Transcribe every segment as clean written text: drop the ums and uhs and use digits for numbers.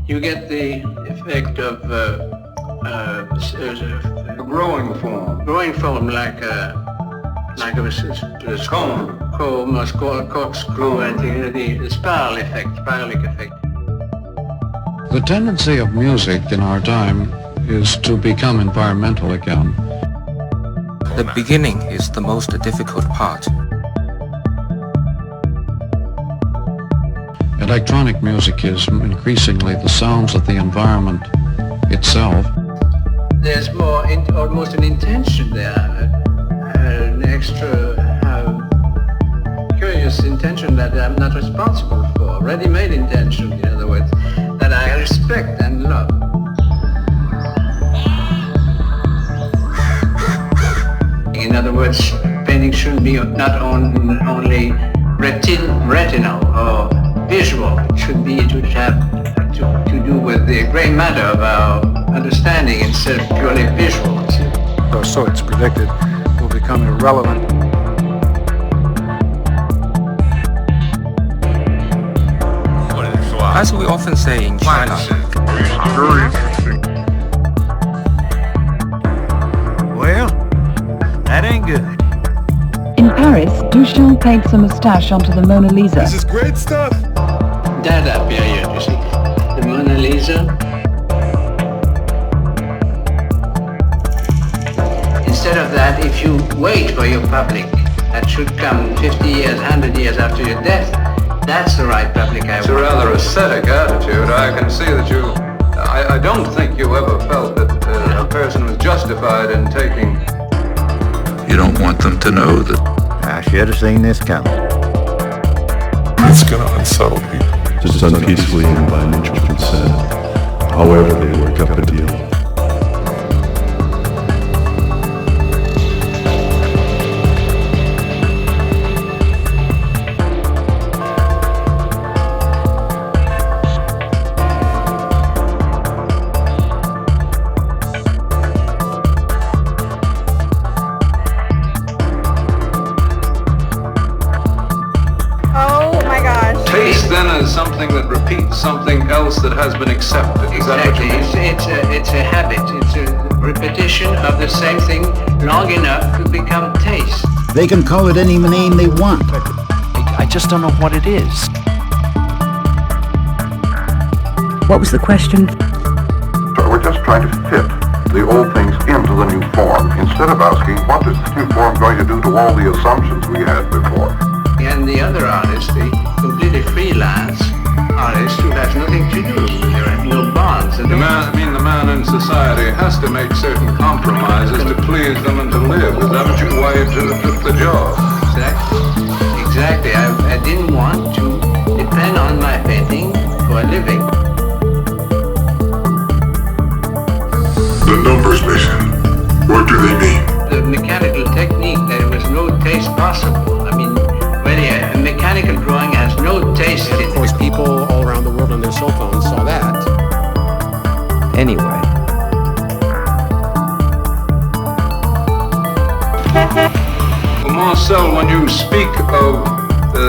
you get the effect of a growing form. Growing form like a comb or corkscrew, and the spiralic effect. The tendency of music in our time is to become environmental again. The beginning is the most difficult part. Electronic music is increasingly the sounds of the environment itself. There's almost an intention there, an extra curious intention that I'm not responsible for, ready-made intention, in other words, that I respect and love. In other words, painting shouldn't be not only retinal or visual. It should be to have to do with the gray matter of our understanding instead of purely visual. So it's predicted will become irrelevant. As we often say in China, very interesting. Well, that ain't good. In Paris, Duchamp paints a moustache onto the Mona Lisa. This is great stuff. Dada period, you see. The Mona Lisa. Instead of that, if you wait for your public, that should come 50 years, 100 years after your death, that's the right public I want. It's a rather ascetic attitude. I can see that you... I don't think you ever felt that a person was justified in taking... You don't want them to know that... I should have seen this coming. It's going to unsettle people. Just done peacefully and by mutual consent, however they work up a deal. Something that repeats something else that has been accepted. Exactly. It's a habit. It's a repetition of the same thing long enough to become taste. They can call it any name they want. I just don't know what it is. What was the question? So we're just trying to fit the old things into the new form, instead of asking what is this new form going to do to all the assumptions we had before. And the other artist, the completely freelance artist who has nothing to do, there are no bonds. The man in society has to make certain compromises to please them and to live. Is that what you wired to the job? Exactly. I didn't want to depend on my painting for a living. The numbers, Mason. What do they mean? The mechanical technique, there was no taste possible. I mean, really, a mechanical drawing has no taste in it. Of course, people all around the world on their cell phones saw that. Anyway. Well, Marcel, when you speak of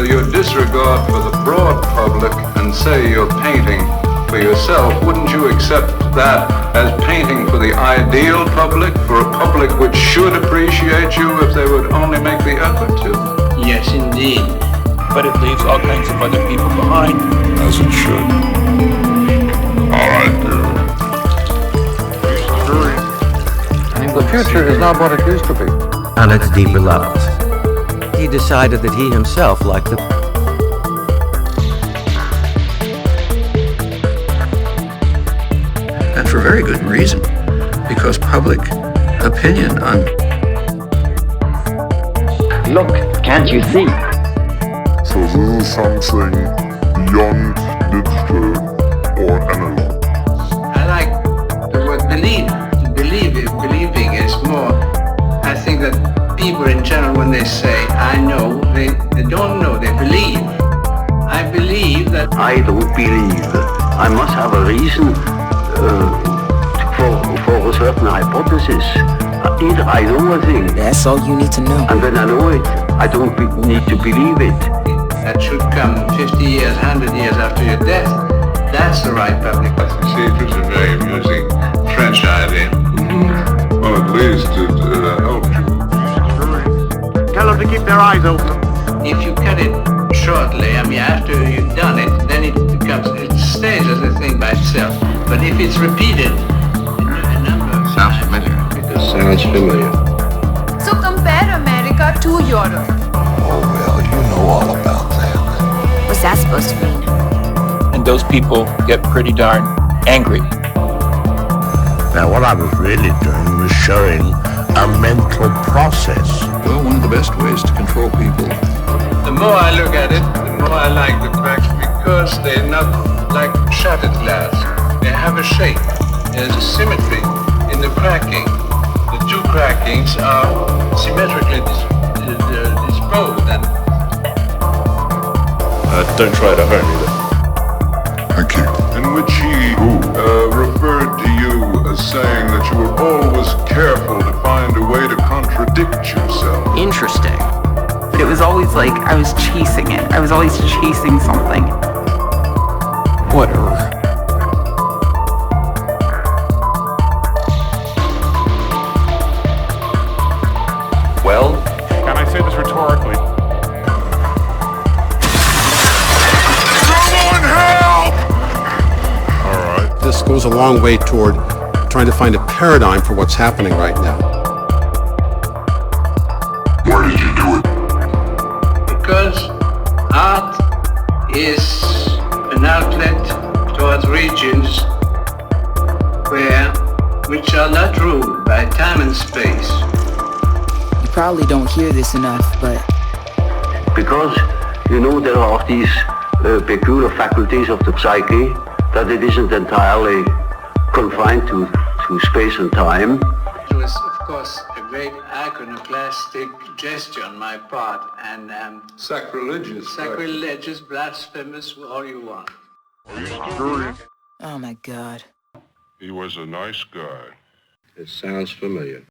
your disregard for the broad public and say you're painting for yourself, wouldn't you accept that as painting for the ideal public, for a public which should appreciate you if they would only make the effort to? Yes, indeed. But it leaves all kinds of other people behind. As it should. All right, The future is not what it used to be. On its deeper levels. He decided that he himself liked the... And for very good reason, because public opinion on... Look, can't you see? So this is something beyond digital or analog. I like the word believe. Believing is more. I think that people in general, when they say, I know, they don't know, they believe. I believe that... I don't believe. I must have a reason for a certain hypothesis. Either I know a thing. That's all you need to know. And when I know it, I don't need to believe it. That should come 50 years, 100 years after your death. That's the right public. You see, it was a very amusing French idea. Well, at least it helped you. Tell them to keep their eyes open. If you cut it shortly, I mean, after you've done it, then it stays as a thing by itself. But if it's repeated, a number sounds familiar. Sounds familiar. So compare America to Europe. Oh, well, you know all about that. What's that supposed to mean? And those people get pretty darn angry. Now, what I was really doing was showing a mental process. Well, one of the best ways to control people. The more I look at it, the more I like the cracks because they're not like shattered glass. They have a shape. There's a symmetry in the cracking. The two crackings are symmetrically disposed. And don't try to hurt me then. Thank you. in which he referred to you as saying that you were always careful to find a way to contradict yourself. Interesting. But it was always like I was chasing it. I was always chasing something. Whatever. Well? Can I say this rhetorically? Someone help! Alright. This goes a long way toward trying to find a paradigm for what's happening right now. Why did you do it? Because art is an outlet towards regions which are not ruled by time and space. You probably don't hear this enough, but... Because, you know, there are these peculiar faculties of the psyche that it isn't entirely confined to space and time. It was, of course, a great iconoclastic gesture on my part, and sacrilegious, blasphemous, all you want. Oh my God. He was a nice guy. It sounds familiar.